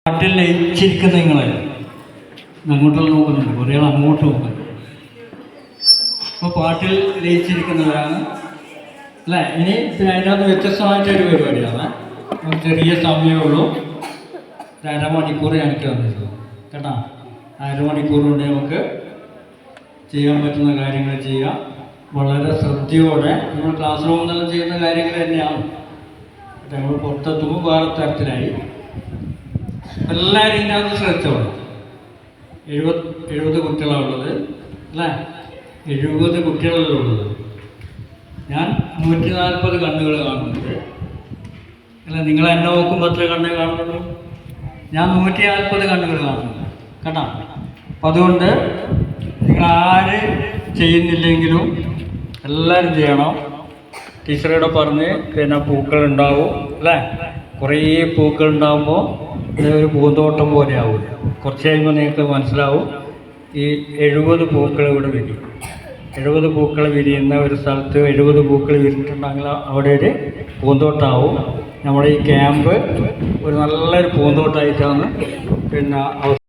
പാട്ടിൽ ലയിച്ചിരിക്കുന്ന നിങ്ങൾ അങ്ങോട്ടുള്ള നോക്കുന്നുണ്ട്, കുറേ ആൾ അങ്ങോട്ട് നോക്കുന്നുണ്ട്. അപ്പോൾ പാട്ടിൽ ലയിച്ചിരിക്കുന്നവരാണ് അല്ലേ. ഇനി പിന്നെ അതിനകത്ത് വ്യത്യസ്തമായിട്ടൊരു പരിപാടിയാണ്. നമുക്ക് ചെറിയ സമയമേ ഉള്ളൂ, ഒരു അരമണിക്കൂർ എനിക്ക് തന്നിട്ടുള്ളൂ കേട്ടോ. അരമണിക്കൂർ കൊണ്ട് നമുക്ക് ചെയ്യാൻ പറ്റുന്ന കാര്യങ്ങൾ ചെയ്യാം. വളരെ ശ്രദ്ധയോടെ നമ്മൾ ക്ലാസ് റൂമിൽ ചെയ്യുന്ന കാര്യങ്ങൾ തന്നെയാണ്. നമ്മൾ പുറത്തെത്തുമ്പോൾ വേറെ തരത്തിലായി. എല്ലാവരും ഇതിനകത്ത് ശ്രദ്ധിച്ചോളാം. 70 കുട്ടികളാണ് ഉള്ളത് അല്ലേ. 70 കുട്ടികളല്ലേ ഉള്ളത്. ഞാൻ 140 കണ്ണുകൾ കാണുന്നുണ്ട് അല്ല. നിങ്ങൾ എന്നെ നോക്കുമ്പോൾ എത്ര കണ്ണേ കാണുന്നുള്ളൂ? ഞാൻ 140 കണ്ണുകൾ കാണുന്നുണ്ട് കേട്ടോ. അപ്പം അതുകൊണ്ട് നിങ്ങളാര് ചെയ്യുന്നില്ലെങ്കിലും എല്ലാവരും ചെയ്യണം. ടീച്ചറോടെ പറഞ്ഞ് പിന്നെ പൂക്കൾ ഉണ്ടാവും അല്ലേ. കുറേ പൂക്കൾ ഉണ്ടാകുമ്പോൾ ഇതൊരു പൂന്തോട്ടം പോലെ ആവില്ല. കുറച്ച് കഴിയുമ്പോൾ നിങ്ങൾക്ക് മനസ്സിലാവും. ഈ 70 പൂക്കൾ ഇവിടെ വിരിയും. 70 പൂക്കൾ വിരിയുന്ന ഒരു സ്ഥലത്ത് 70 പൂക്കൾ വിരിഞ്ഞിട്ടുണ്ടെങ്കിൽ അവിടെ ഒരു പൂന്തോട്ടമാവും. നമ്മുടെ ഈ ക്യാമ്പ് ഒരു നല്ലൊരു പൂന്തോട്ടമായിട്ടാണ് പിന്നെ